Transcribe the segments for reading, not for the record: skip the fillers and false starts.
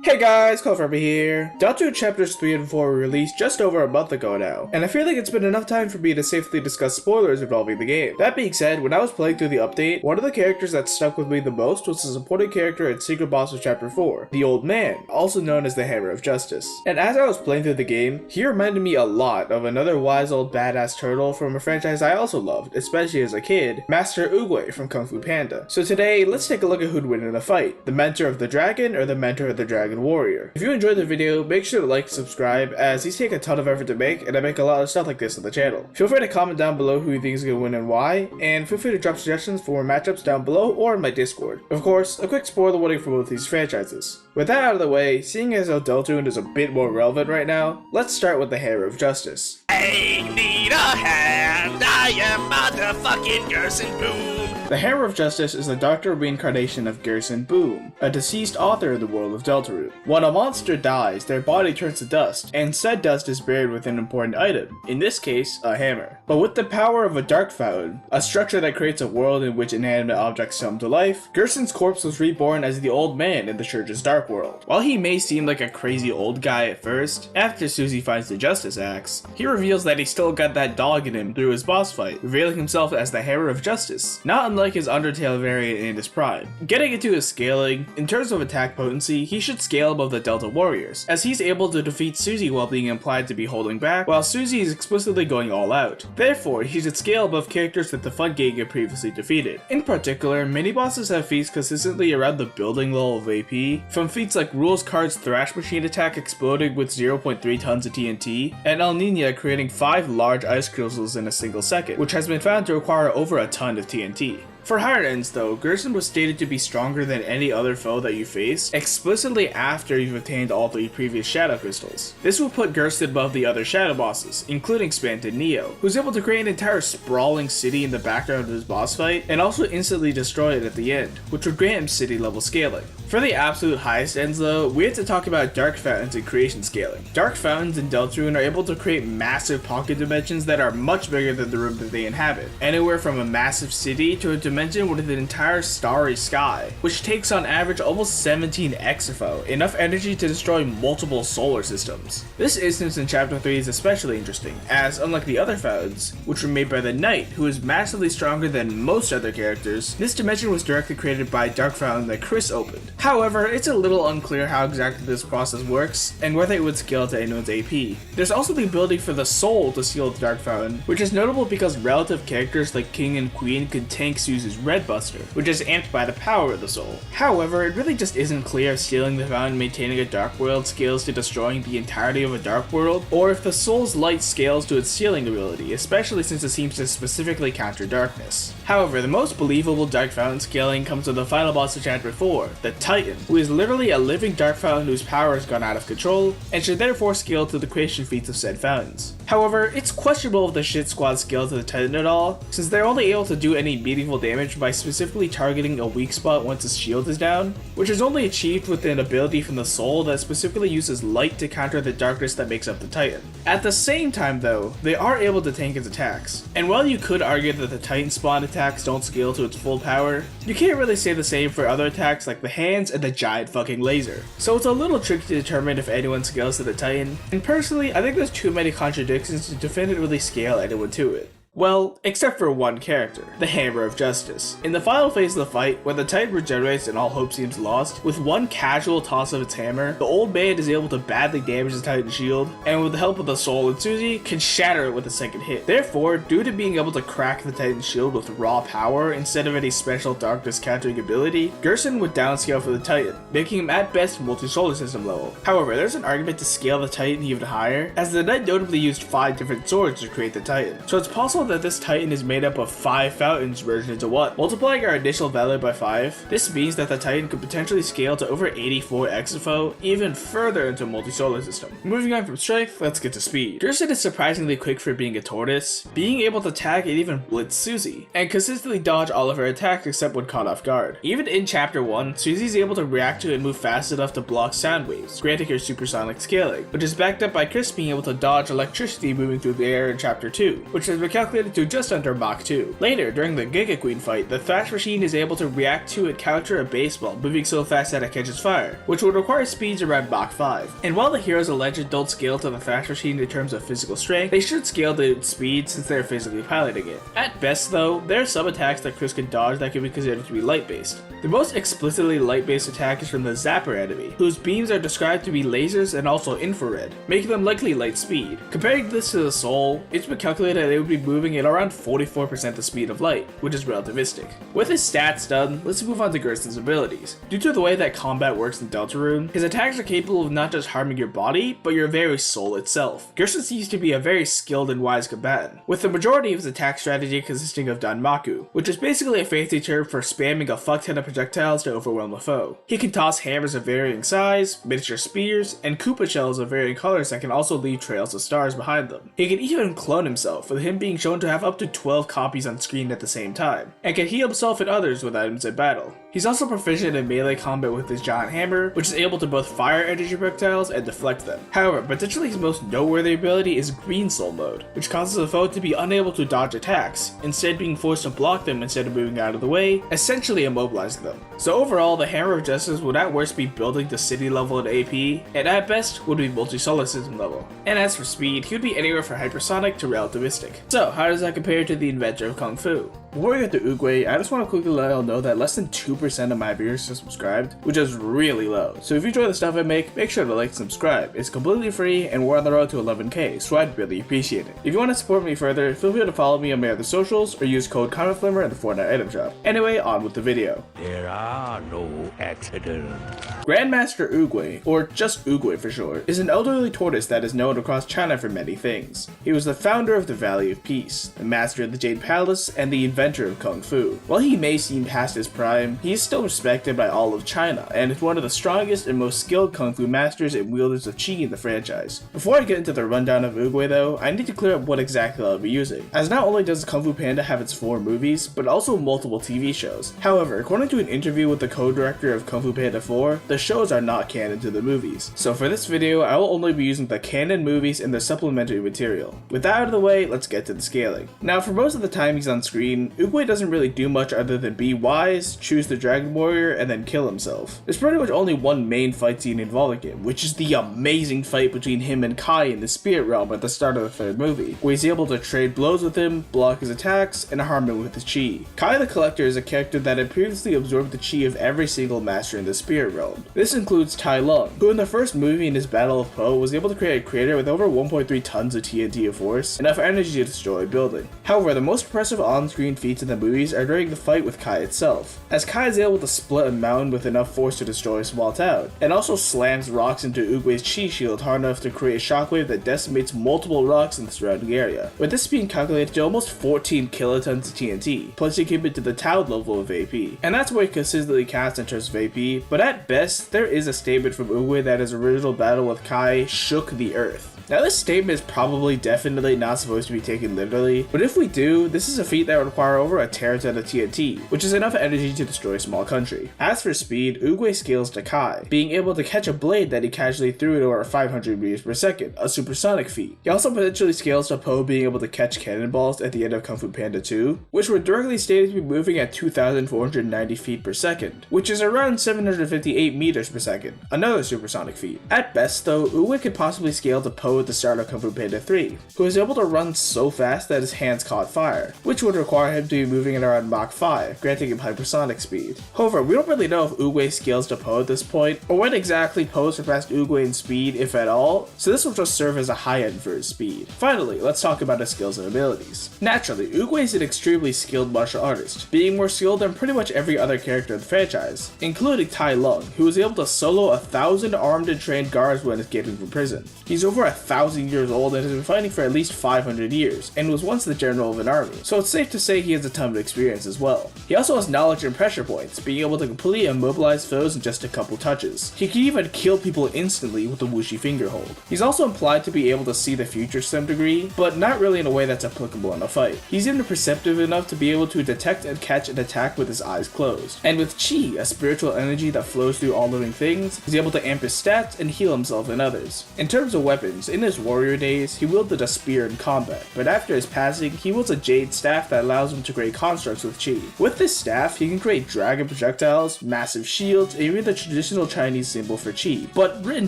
Hey guys, Forever here. Deltarune chapters 3 and 4 were released just over a month ago now, and I feel like it's been enough time for me to safely discuss spoilers involving the game. That being said, when I was playing through the update, one of the characters that stuck with me the most was the supporting character and secret boss of chapter 4, the Old Man, also known as the Hammer of Justice. And as I was playing through the game, he reminded me a lot of another wise old badass turtle from a franchise I also loved, especially as a kid, Master Oogway from Kung Fu Panda. So today, let's take a look at who'd win in a fight, the mentor of the dragon or the mentor of the dragon warrior. If you enjoyed the video, make sure to like and subscribe, as these take a ton of effort to make, and I make a lot of stuff like this on the channel. Feel free to comment down below who you think is going to win and why, and feel free to drop suggestions for more matchups down below or in my Discord. Of course, a quick spoiler warning for both these franchises. With that out of the way, seeing as how Deltarune is a bit more relevant right now, let's start with the Hammer of Justice. I need a hand, I am motherfucking Gerson Boom. The Hammer of Justice is the darker reincarnation of Gerson Boom, a deceased author in the world of Deltarune. When a monster dies, their body turns to dust, and said dust is buried with an important item, in this case, a hammer. But with the power of a dark fountain, a structure that creates a world in which inanimate objects come to life, Gerson's corpse was reborn as the Old Man in the church's dark world. While he may seem like a crazy old guy at first, after Susie finds the Justice Axe, he reveals that he still got that dog in him through his boss fight, revealing himself as the Hammer of Justice, not unlike his Undertale variant in his prime. Getting into his scaling, in terms of attack potency, he should scale above the Delta Warriors, as he's able to defeat Susie while being implied to be holding back, while Susie is explicitly going all out. Therefore, he should scale above characters that the Fun Gang had previously defeated. In particular, mini-bosses have feats consistently around the building level of AP, from feats like Rules Card's Thrash Machine attack exploding with 0.3 tons of TNT, and El Nina creating 5 large ice crystals in a single second, which has been found to require over a ton of TNT. For higher ends though, Gerson was stated to be stronger than any other foe that you face, explicitly after you've obtained all 3 previous Shadow Crystals. This will put Gerson above the other Shadow bosses, including Spant and Neo, who's able to create an entire sprawling city in the background of his boss fight, and also instantly destroy it at the end, which would grant him city level scaling. For the absolute highest ends though, we have to talk about Dark Fountains and creation scaling. Dark Fountains in Deltarune are able to create massive pocket dimensions that are much bigger than the room that they inhabit, anywhere from a massive city to a dimension with an entire starry sky, which takes on average almost 17 exafo, enough energy to destroy multiple solar systems. This instance in chapter 3 is especially interesting, as unlike the other fountains, which were made by the Knight, who is massively stronger than most other characters, this dimension was directly created by a Dark Fountain that Chris opened. However, it's a little unclear how exactly this process works, and whether it would scale to anyone's AP. There's also the ability for the Soul to seal the Dark Fountain, which is notable because relative characters like King and Queen can tank Sue's Red Buster, which is amped by the power of the Soul. However, it really just isn't clear if sealing the fountain and maintaining a dark world scales to destroying the entirety of a dark world, or if the Soul's light scales to its sealing ability, especially since it seems to specifically counter darkness. However, the most believable Dark Fountain scaling comes from the final boss of chapter 4, the Titan, who is literally a living dark fountain whose power has gone out of control, and should therefore scale to the creation feats of said fountains. However, it's questionable if the Shit Squad scale to the Titan at all, since they're only able to do any meaningful damage by specifically targeting a weak spot once his shield is down, which is only achieved with an ability from the Soul that specifically uses light to counter the darkness that makes up the Titan. At the same time though, they are able to tank his attacks, and while you could argue that the Titan spawn attacks don't scale to its full power, you can't really say the same for other attacks like the hands and the giant fucking laser. So it's a little tricky to determine if anyone scales to the Titan, and personally I think there's too many contradictions to definitively scale anyone to it. Well, except for one character, the Hammer of Justice. In the final phase of the fight, when the Titan regenerates and all hope seems lost, with one casual toss of its hammer, the Old Man is able to badly damage the Titan's shield, and with the help of the Soul and Susie, can shatter it with a second hit. Therefore, due to being able to crack the Titan's shield with raw power instead of any special darkness countering ability, Gerson would downscale for the Titan, making him at best multi-solar system level. However, there's an argument to scale the Titan even higher, as the Knight notably used 5 different swords to create the Titan, so it's possible that this Titan is made up of 5 fountains merged into one. Multiplying our initial value by 5, this means that the Titan could potentially scale to over 84 exafo, even further into a multi-solar system. Moving on from strength, let's get to speed. Gerson is surprisingly quick for being a tortoise, being able to tag and even blitz Susie, and consistently dodge all of her attacks except when caught off guard. Even in chapter 1, Susie is able to react to and move fast enough to block sound waves, granting her supersonic scaling, which is backed up by Chris being able to dodge electricity moving through the air in chapter 2, which has been calculated calculated to just under Mach 2. Later, during the Giga Queen fight, the Thrash Machine is able to react to and counter a baseball moving so fast that it catches fire, which would require speeds around Mach 5. And while the heroes alleged don't scale to the Thrash Machine in terms of physical strength, they should scale to speed since they're physically piloting it. At best though, there are some attacks that Chris can dodge that can be considered to be light-based. The most explicitly light-based attack is from the Zapper enemy, whose beams are described to be lasers and also infrared, making them likely light speed. Comparing this to the Soul, it's been calculated that they would be moving at around 44% the speed of light, which is relativistic. With his stats done, let's move on to Gerson's abilities. Due to the way that combat works in Deltarune, his attacks are capable of not just harming your body, but your very soul itself. Gerson seems to be a very skilled and wise combatant, with the majority of his attack strategy consisting of Danmaku, which is basically a fancy term for spamming a fuck ton of projectiles to overwhelm a foe. He can toss hammers of varying size, miniature spears, and Koopa shells of varying colors that can also leave trails of stars behind them. He can even clone himself, with him being shown to have up to 12 copies on screen at the same time, and can heal himself and others with items in battle. He's also proficient in melee combat with his giant hammer, which is able to both fire energy projectiles and deflect them. However, potentially his most noteworthy ability is Green Soul mode, which causes a foe to be unable to dodge attacks, instead being forced to block them instead of moving out of the way, essentially immobilizing them. So overall, the Hammer of Justice would at worst be building to city level in AP, and at best would be multi-solar system level. And as for speed, he would be anywhere from hypersonic to relativistic. So how does that compare to the inventor of Kung Fu? Before we get to Oogway, I just want to quickly let y'all know that less than 2% of my viewers are subscribed, which is really low. So if you enjoy the stuff I make sure to like and subscribe. It's completely free and we're on the road to 11k, so I'd really appreciate it. If you want to support me further, feel free to follow me on my other socials or use code CommentFlimmer in the Fortnite item shop. Anyway, on with the video. There are no accidents. Grandmaster Oogway, or just Oogway for short, is an elderly tortoise that is known across China for many things. He was the founder of the Valley of Peace, the master of the Jade Palace, and the inventor of Kung Fu. While he may seem past his prime, he is still respected by all of China, and is one of the strongest and most skilled Kung Fu masters and wielders of Chi in the franchise. Before I get into the rundown of Oogway though, I need to clear up what exactly I'll be using, as not only does Kung Fu Panda have its 4 movies, but also multiple TV shows. However, according to an interview with the co-director of Kung Fu Panda 4, the shows are not canon to the movies. So for this video, I will only be using the canon movies and the supplementary material. With that out of the way, let's get to the scaling. Now for most of the time he's on screen, Oogway doesn't really do much other than be wise, choose the Dragon Warrior, and then kill himself. There's pretty much only one main fight scene involving him, which is the amazing fight between him and Kai in the Spirit Realm at the start of the 3rd movie, where he's able to trade blows with him, block his attacks, and harm him with his chi. Kai the Collector is a character that had previously absorbed the chi of every single master in the Spirit Realm. This includes Tai Lung, who in the first movie in his Battle of Po was able to create a crater with over 1.3 tons of TNT of force, enough energy to destroy a building. However, the most impressive on-screen feats in the movies are during the fight with Kai itself, as Kai is able to split a mountain with enough force to destroy a small town, and also slams rocks into Oogway's chi shield hard enough to create a shockwave that decimates multiple rocks in the surrounding area, with this being calculated to almost 14 kilotons of TNT, placing him into the Town level of AP. And that's where he consistently casts in terms of AP, but at best, there is a statement from Oogway that his original battle with Kai shook the earth. Now this statement is probably definitely not supposed to be taken literally, but if we do, this is a feat that would require over a teraton of TNT, which is enough energy to destroy a small country. As for speed, Oogway scales to Kai, being able to catch a blade that he casually threw at over 500 meters per second, a supersonic feat. He also potentially scales to Po being able to catch cannonballs at the end of Kung Fu Panda 2, which were directly stated to be moving at 2,490 feet per second, which is around 758 meters per second, another supersonic feat. At best though, Oogway could possibly scale to Po at the start of Kung Fu Panda 3, who was able to run so fast that his hands caught fire, which would require him to be moving at around Mach 5, granting him hypersonic speed. However, we don't really know if Oogway scales to Po at this point, or when exactly Po surpassed Oogway in speed, if at all, so this will just serve as a high end for his speed. Finally, let's talk about his skills and abilities. Naturally, Oogway is an extremely skilled martial artist, being more skilled than pretty much every other character in the franchise, including Tai Lung, who was able to solo 1,000 armed and trained guards when escaping from prison. He's over 1,000 years old and has been fighting for at least 500 years, and was once the general of an army, so it's safe to say he has a ton of experience as well. He also has knowledge and pressure points, being able to completely immobilize foes in just a couple touches. He can even kill people instantly with the whooshy finger hold. He's also implied to be able to see the future to some degree, but not really in a way that's applicable in a fight. He's even perceptive enough to be able to detect and catch an attack with his eyes closed. And with Chi, a spiritual energy that flows through all living things, he's able to amp his stats and heal himself and others. In terms of weapons, in his warrior days, he wielded a spear in combat, but after his passing, he wields a jade staff that allows him to create constructs with Chi. With this staff, he can create dragon projectiles, massive shields, and even the traditional Chinese symbol for Chi, but written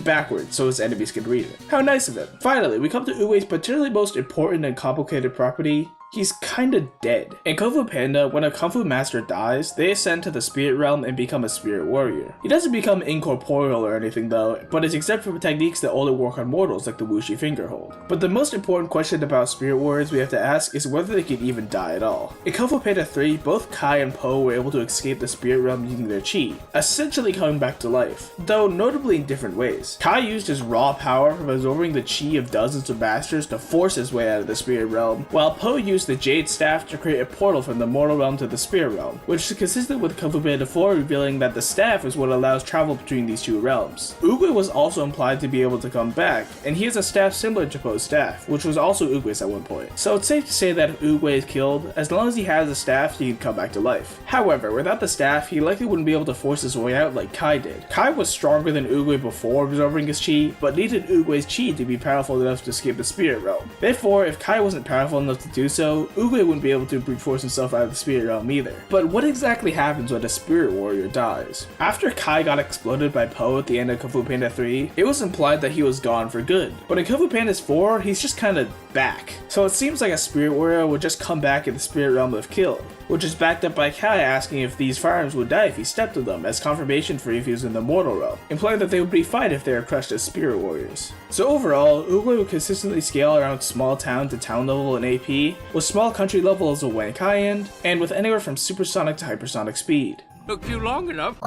backwards so his enemies can read it. How nice of him. Finally, we come to Oogway's potentially most important and complicated property. He's kinda dead. In Kung Fu Panda, when a Kung Fu master dies, they ascend to the spirit realm and become a spirit warrior. He doesn't become incorporeal or anything though, but is exempt from techniques that only work on mortals like the whooshy finger hold. But the most important question about spirit warriors we have to ask is whether they can even die at all. In Kung Fu Panda 3, both Kai and Po were able to escape the spirit realm using their chi, essentially coming back to life, though notably in different ways. Kai used his raw power from absorbing the chi of dozens of masters to force his way out of the spirit realm, while Po used the jade staff to create a portal from the mortal realm to the spirit realm, which is consistent with Kung Fu Panda 4 revealing that the staff is what allows travel between these two realms. Oogway was also implied to be able to come back, and he has a staff similar to Po's staff, which was also Oogway's at one point. So it's safe to say that if Oogway is killed, as long as he has the staff, he can come back to life. However, without the staff, he likely wouldn't be able to force his way out like Kai did. Kai was stronger than Oogway before absorbing his chi, but needed Oogway's chi to be powerful enough to escape the spirit realm. Therefore, if Kai wasn't powerful enough to do so, Oogway wouldn't be able to brute force himself out of the spirit realm either. But what exactly happens when a spirit warrior dies? After Kai got exploded by Po at the end of Kung Fu Panda 3, it was implied that he was gone for good. But in Kung Fu Panda 4, he's just kinda back. So it seems like a spirit warrior would just come back in the spirit realm if killed, which is backed up by Kai asking if these firearms would die if he stepped on them as confirmation for if he was in the mortal realm, implying that they would be fine if they are crushed as spirit warriors. So overall, Oogway would consistently scale around small town to town level in AP, with small country level as a Wank high end, and with anywhere from supersonic to hypersonic speed. Took you long enough.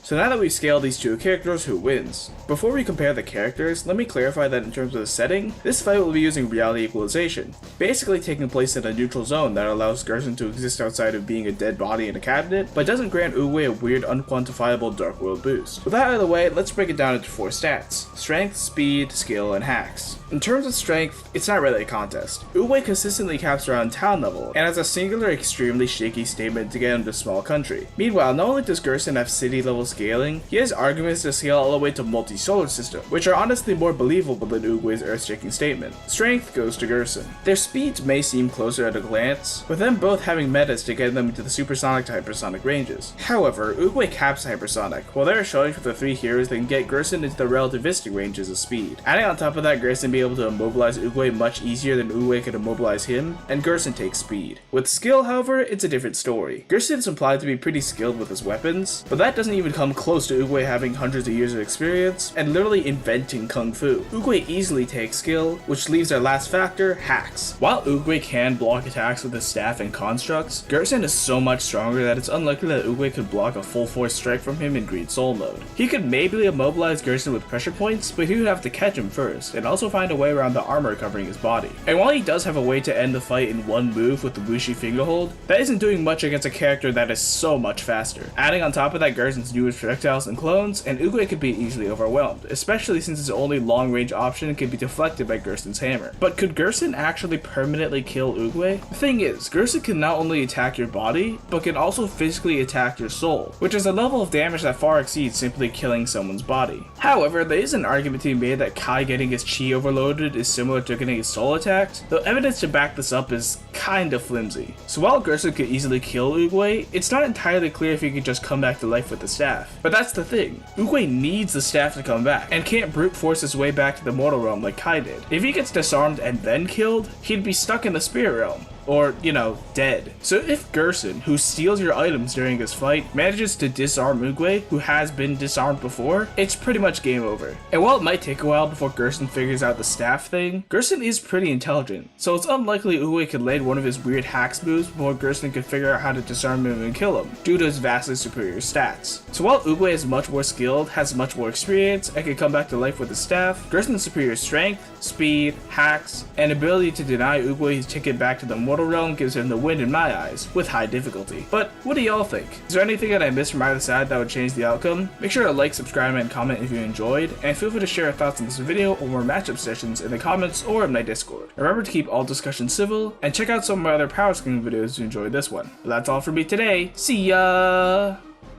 So now that we've scaled these two characters, who wins? Before we compare the characters, let me clarify that in terms of the setting, this fight will be using reality equalization, basically taking place in a neutral zone that allows Gerson to exist outside of being a dead body in a cabinet, but doesn't grant Oogway a weird unquantifiable Dark World boost. With that out of the way, let's break it down into 4 stats: strength, speed, skill, and hacks. In terms of strength, it's not really a contest. Oogway consistently caps around town level, and has a singular extremely shaky statement to get into small country. Meanwhile, not only does Gerson have city level scaling, he has arguments to scale all the way to multi-solar system, which are honestly more believable than Oogway's earth-shaking statement. Strength goes to Gerson. Their speeds may seem closer at a glance, with them both having metas to get them into the supersonic to hypersonic ranges. However, Oogway caps hypersonic, while there are showing for the 3 heroes that can get Gerson into the relativistic ranges of speed. Adding on top of that, Gerson be able to immobilize Oogway much easier than Oogway could immobilize him, and Gerson takes speed. With skill, however, it's a different story. Gerson is implied to be pretty skilled with his weapons, but that doesn't even come close to Oogway having hundreds of years of experience and literally inventing Kung Fu. Oogway easily takes skill, which leaves our last factor, hacks. While Oogway can block attacks with his staff and constructs, Gerson is so much stronger that it's unlikely that Oogway could block a full force strike from him in Green Soul mode. He could maybe immobilize Gerson with pressure points, but he would have to catch him first, and also find a way around the armor covering his body. And while he does have a way to end the fight in one move with the whooshy finger hold, that isn't doing much against a character that is so much faster. Adding on top of that Gerson's newest projectiles and clones, and Oogway could be easily overwhelmed, especially since his only long-range option can be deflected by Gerson's hammer. But could Gerson actually permanently kill Oogway? The thing is, Gerson can not only attack your body, but can also physically attack your soul, which is a level of damage that far exceeds simply killing someone's body. However, there is an argument to be made that Kai getting his chi overloaded is similar to getting his soul attacked, though evidence to back this up is kinda flimsy. So while Gerson could easily kill Oogway, it's not entirely clear if he could just come back to life with the staff. But that's the thing, Oogway needs the staff to come back, and can't brute force his way back to the mortal realm like Kai did. If he gets disarmed and then killed, he'd be stuck in the spirit realm. Or, you know, dead. So if Gerson, who steals your items during this fight, manages to disarm Oogway, who has been disarmed before, it's pretty much game over. And while it might take a while before Gerson figures out the staff thing, Gerson is pretty intelligent, so it's unlikely Oogway could land one of his weird hacks moves before Gerson could figure out how to disarm him and kill him, due to his vastly superior stats. So while Oogway is much more skilled, has much more experience, and can come back to life with his staff, Gerson's superior strength, speed, hacks, and ability to deny Oogway his ticket back to the mortal Auto Realm gives him the win in my eyes, with high difficulty. But what do y'all think? Is there anything that I missed from either side that would change the outcome? Make sure to like, subscribe, and comment if you enjoyed, and feel free to share your thoughts on this video or more matchup sessions in the comments or in my Discord. Remember to keep all discussions civil, and check out some of my other Powerscaling videos if you enjoyed this one. But that's all for me today. See ya!